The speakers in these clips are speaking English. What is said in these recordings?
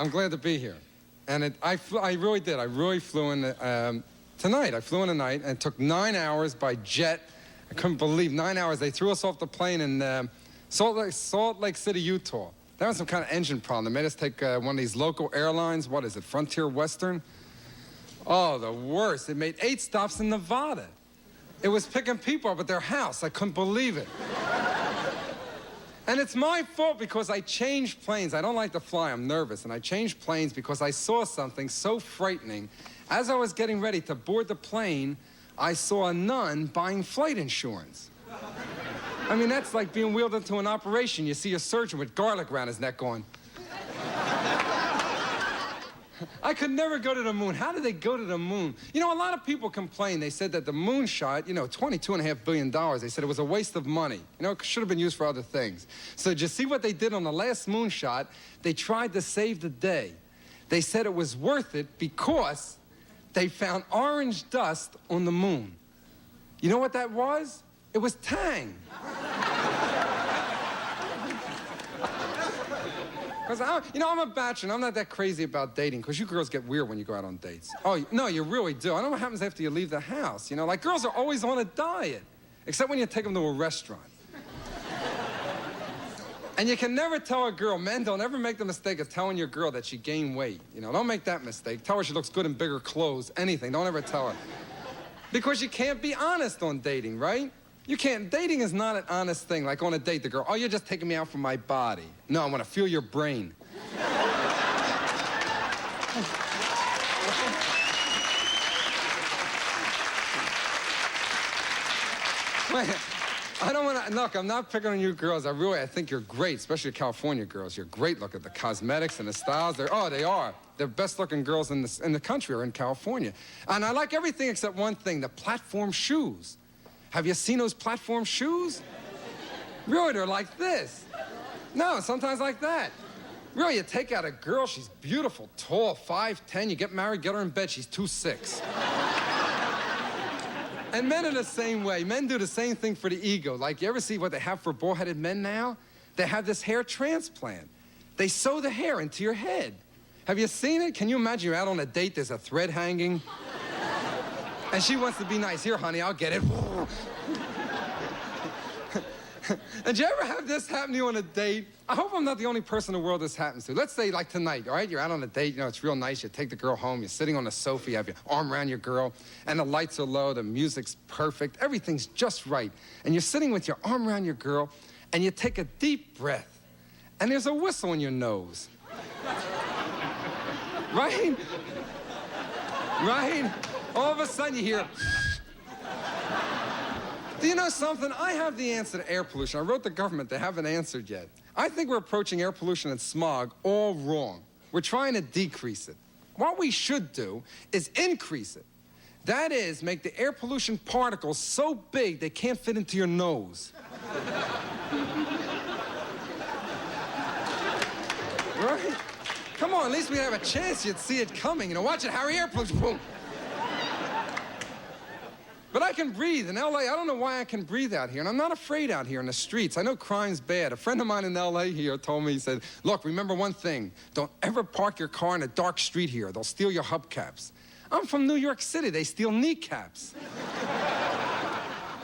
I'm glad to be here. And I really did. I really flew in tonight. I flew in tonight, and it took 9 hours by jet. I couldn't believe 9 hours. They threw us off the plane in Salt Lake City, Utah. There was some kind of engine problem. They made us take one of these local airlines. What is it, Frontier Western? Oh, the worst. It made 8 stops in Nevada. It was picking people up at their house. I couldn't believe it. And it's my fault because I changed planes. I don't like to fly. I'm nervous. And I changed planes because I saw something so frightening. As I was getting ready to board the plane, I saw a nun buying flight insurance. I mean, that's like being wheeled into an operation. You see a surgeon with garlic around his neck going. I could never go to the moon. How did they go to the moon? You know, a lot of people complain. They said that the moon shot, you know, $22.5 billion. They said it was a waste of money. You know, it should have been used for other things. So did you see what they did on the last moon shot? They tried to save the day. They said it was worth it because they found orange dust on the moon. You know what that was? It was Tang. You know, I'm a bachelor. I'm not that crazy about dating, because you girls get weird when you go out on dates. Oh, no, you really do. I don't know what happens after you leave the house. You know, like, girls are always on a diet, except when you take them to a restaurant. And you can never tell a girl, men don't ever make the mistake of telling your girl that she gained weight. You know, don't make that mistake. Tell her she looks good in bigger clothes, anything. Don't ever tell her. Because you can't be honest on dating, right? You can't. Dating is not an honest thing. Like on a date, the girl, oh, you're just taking me out for my body. No, I want to feel your brain. I don't want to, look, I'm not picking on you girls. I think you're great, especially California girls. You're great. Look at the cosmetics and the styles. They are. The best looking girls in the country are in California. And I like everything except one thing, the platform shoes. Have you seen those platform shoes? Really, they're like this. No, sometimes like that. Really, you take out a girl, she's beautiful, tall, 5'10", you get married, get her in bed, she's 2'6". And men are the same way. Men do the same thing for the ego. Like, you ever see what they have for bald-headed men now? They have this hair transplant. They sew the hair into your head. Have you seen it? Can you imagine you're out on a date, there's a thread hanging? And she wants to be nice. Here, honey, I'll get it. And do you ever have this happen to you on a date? I hope I'm not the only person in the world this happens to. Let's say, like tonight, all right? You're out on a date, you know, it's real nice. You take the girl home, you're sitting on the sofa, you have your arm around your girl, and the lights are low, the music's perfect, everything's just right. And you're sitting with your arm around your girl, and you take a deep breath, and there's a whistle in your nose. Right? Right? All of a sudden you hear... Do you know something? I have the answer to air pollution. I wrote the government. They haven't answered yet. I think we're approaching air pollution and smog all wrong. We're trying to decrease it. What we should do is increase it. That is, make the air pollution particles so big they can't fit into your nose. Right? Come on, at least we have a chance you'd see it coming. You know, watch it, Harry, air pollution, boom. But I can breathe. In L.A., I don't know why I can breathe out here, and I'm not afraid out here in the streets. I know crime's bad. A friend of mine in L.A. here told me, he said, look, remember one thing. Don't ever park your car in a dark street here. They'll steal your hubcaps. I'm from New York City. They steal kneecaps.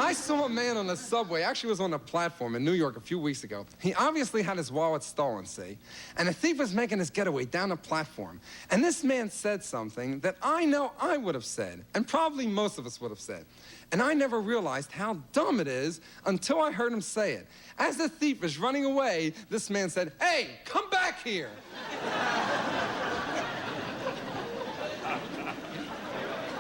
I saw a man on the subway, actually was on a platform in New York a few weeks ago. He obviously had his wallet stolen, see? And a thief was making his getaway down the platform. And this man said something that I know I would have said, and probably most of us would have said. And I never realized how dumb it is until I heard him say it. As the thief was running away, this man said, hey, come back here.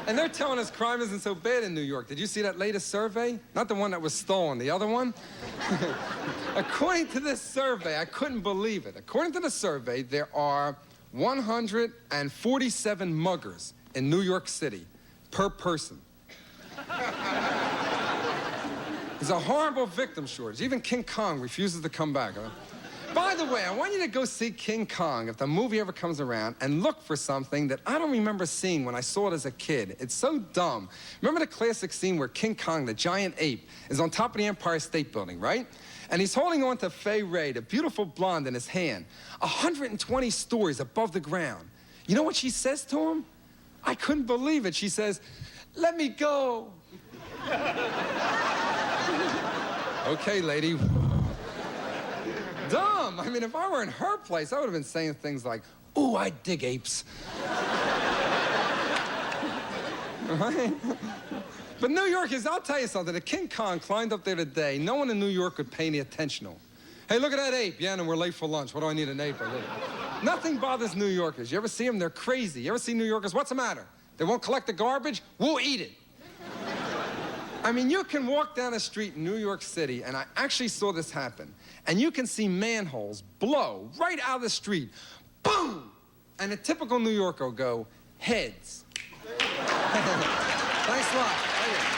And they're telling us crime isn't so bad in New York. Did you see that latest survey? Not the one that was stolen, the other one? According to this survey, I couldn't believe it. According to the survey, there are 147 muggers in New York City per person. There's a horrible victim shortage. Even King Kong refuses to come back. By the way, I want you to go see King Kong if the movie ever comes around and look for something that I don't remember seeing when I saw it as a kid. It's so dumb. Remember the classic scene where King Kong, the giant ape, is on top of the Empire State Building, right? And he's holding on to Fay Ray, the beautiful blonde, in his hand, 120 stories above the ground. You know what she says to him? I couldn't believe it. She says, "Let me go." Okay, lady. Dumb. I mean, if I were in her place, I would have been saying things like, "Ooh, I dig apes." Right? But New Yorkers, I'll tell you something. The King Kong climbed up there today. No one in New York would pay any attention to him. Hey, look at that ape. Yeah, and we're late for lunch. What do I need an ape? Nothing bothers New Yorkers. You ever see them? They're crazy. You ever see New Yorkers? What's the matter? They won't collect the garbage? We'll eat it. I mean, you can walk down the street in New York City, and I actually saw this happen, and you can see manholes blow right out of the street. Boom! And a typical New Yorker will go, heads. Thanks a lot.